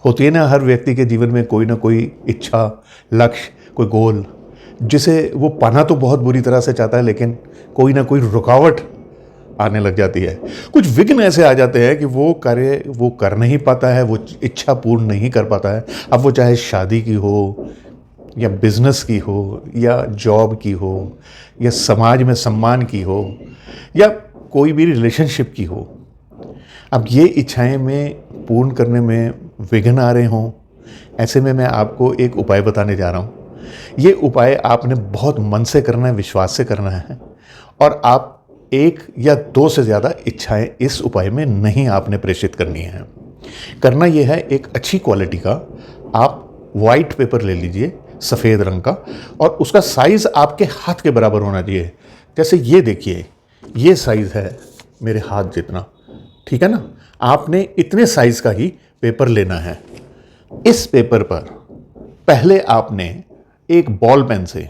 होती है ना, हर व्यक्ति के जीवन में कोई ना कोई इच्छा, लक्ष्य, कोई गोल, जिसे वो पाना तो बहुत बुरी तरह से चाहता है, लेकिन कोई ना कोई रुकावट आने लग जाती है। कुछ विघ्न ऐसे आ जाते हैं कि वो कार्य वो कर नहीं पाता है, वो इच्छा पूर्ण नहीं कर पाता है। अब वो चाहे शादी की हो, या बिजनेस की हो, या जॉब की हो, या समाज में सम्मान की हो, या कोई भी रिलेशनशिप की हो। अब ये इच्छाएं में पूर्ण करने में विघ्न आ रहे हों, ऐसे में मैं आपको एक उपाय बताने जा रहा हूँ। ये उपाय आपने बहुत मन से करना है, विश्वास से करना है, और आप एक या दो से ज़्यादा इच्छाएं इस उपाय में नहीं आपने प्रेषित करनी है। करना यह है, एक अच्छी क्वालिटी का आप वाइट पेपर ले लीजिए, सफ़ेद रंग का, और उसका साइज़ आपके हाथ के बराबर होना चाहिए। जैसे ये देखिए, ये साइज़ है मेरे हाथ जितना, ठीक है ना। आपने इतने साइज़ का ही पेपर लेना है। इस पेपर पर पहले आपने एक बॉल पेन से,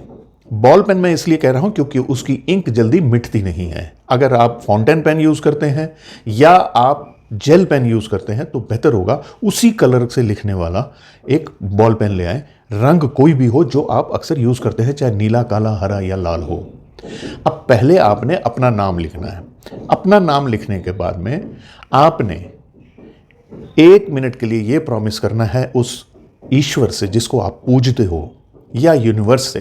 बॉल पेन मैं इसलिए कह रहा हूं क्योंकि उसकी इंक जल्दी मिटती नहीं है। अगर आप फाउंटेन पेन यूज़ करते हैं या आप जेल पेन यूज़ करते हैं तो बेहतर होगा उसी कलर से लिखने वाला एक बॉल पेन ले आएं। रंग कोई भी हो जो आप अक्सर यूज़ करते हैं, चाहे नीला, काला, हरा या लाल हो। अब पहले आपने अपना नाम लिखना है। अपना नाम लिखने के बाद में आपने 1 मिनट के लिए ये प्रॉमिस करना है उस ईश्वर से जिसको आप पूजते हो, या यूनिवर्स से,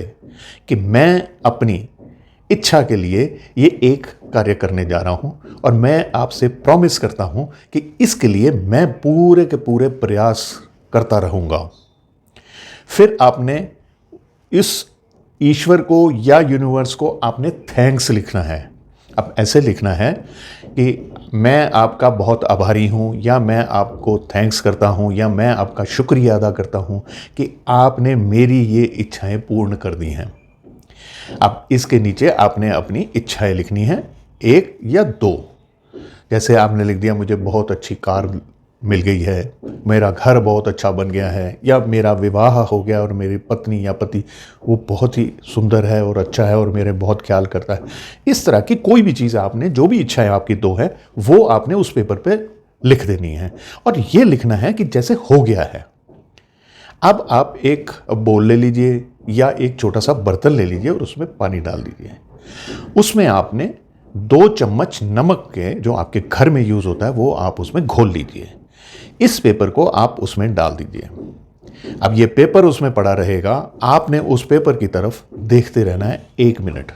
कि मैं अपनी इच्छा के लिए ये एक कार्य करने जा रहा हूँ, और मैं आपसे प्रॉमिस करता हूँ कि इसके लिए मैं पूरे के पूरे प्रयास करता रहूँगा। फिर आपने इस ईश्वर को या यूनिवर्स को आपने थैंक्स लिखना है। अब ऐसे लिखना है कि मैं आपका बहुत आभारी हूँ, या मैं आपको थैंक्स करता हूँ, या मैं आपका शुक्रिया अदा करता हूँ कि आपने मेरी ये इच्छाएं पूर्ण कर दी हैं। अब इसके नीचे आपने अपनी इच्छाएं लिखनी है, 1 या 2। जैसे आपने लिख दिया मुझे बहुत अच्छी कार मिल गई है, मेरा घर बहुत अच्छा बन गया है, या मेरा विवाह हो गया और मेरी पत्नी या पति वो बहुत ही सुंदर है और अच्छा है और मेरे बहुत ख्याल करता है। इस तरह की कोई भी चीज़ आपने, जो भी इच्छाएं आपकी 2 है, वो आपने उस पेपर पे लिख देनी है, और ये लिखना है कि जैसे हो गया है। अब आप एक बोल ले लीजिए या एक छोटा सा बर्तन ले लीजिए और उसमें पानी डाल दीजिए। उसमें आपने 2 चम्मच नमक के, जो आपके घर में यूज़ होता है, वो आप उसमें घोल लीजिए। इस पेपर को आप उसमें डाल दीजिए। अब ये पेपर उसमें पड़ा रहेगा, आपने उस पेपर की तरफ देखते रहना है 1 मिनट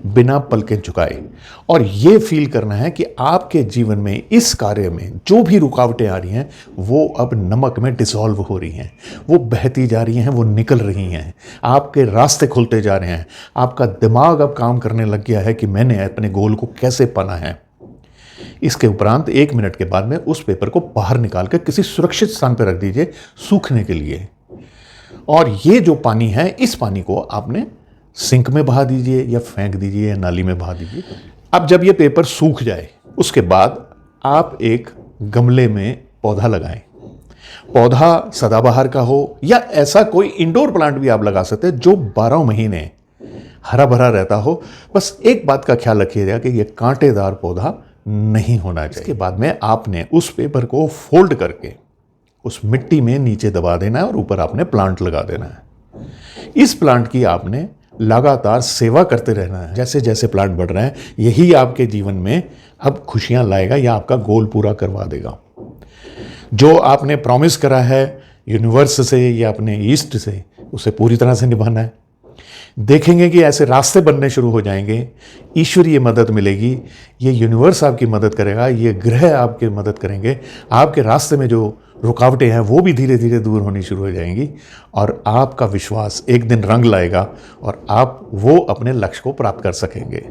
बिना पलकें झुकाए, और ये फील करना है कि आपके जीवन में इस कार्य में जो भी रुकावटें आ रही हैं वो अब नमक में डिसॉल्व हो रही हैं, वो बहती जा रही हैं, वो निकल रही हैं, आपके रास्ते खुलते जा रहे हैं। आपका दिमाग अब काम करने लग गया है कि मैंने अपने गोल को कैसे पाना है। इसके उपरांत 1 मिनट के बाद में उस पेपर को बाहर निकाल कर किसी सुरक्षित स्थान पर रख दीजिए सूखने के लिए। और ये जो पानी है, इस पानी को आपने सिंक में बहा दीजिए, या फेंक दीजिए, या नाली में बहा दीजिए। अब जब ये पेपर सूख जाए उसके बाद आप एक गमले में पौधा लगाएं। पौधा सदाबहार का हो, या ऐसा कोई इंडोर प्लांट भी आप लगा सकते हैं जो 12 महीने हरा भरा रहता हो। बस एक बात का ख्याल रखिएगा कि ये कांटेदार पौधा नहीं होना चाहिए। इसके बाद में आपने उस पेपर को फोल्ड करके उस मिट्टी में नीचे दबा देना है, और ऊपर आपने प्लांट लगा देना है। इस प्लांट की आपने लगातार सेवा करते रहना है। जैसे जैसे प्लांट बढ़ रहे हैं, यही आपके जीवन में अब खुशियां लाएगा, या आपका गोल पूरा करवा देगा। जो आपने प्रॉमिस करा है यूनिवर्स से या अपने ईस्ट से, उसे पूरी तरह से निभाना है। देखेंगे कि ऐसे रास्ते बनने शुरू हो जाएंगे, ईश्वरीय मदद मिलेगी, ये यूनिवर्स आपकी मदद करेगा, ये ग्रह आपकी मदद करेंगे। आपके रास्ते में जो रुकावटें हैं वो भी धीरे धीरे दूर होनी शुरू हो जाएंगी, और आपका विश्वास एक दिन रंग लाएगा, और आप वो अपने लक्ष्य को प्राप्त कर सकेंगे।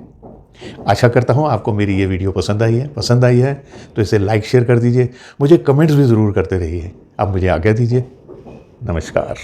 आशा करता हूँ आपको मेरी ये वीडियो पसंद आई है तो इसे लाइक शेयर कर दीजिए। मुझे कमेंट्स भी ज़रूर करते रहिए। अब मुझे आज्ञा दीजिए। नमस्कार।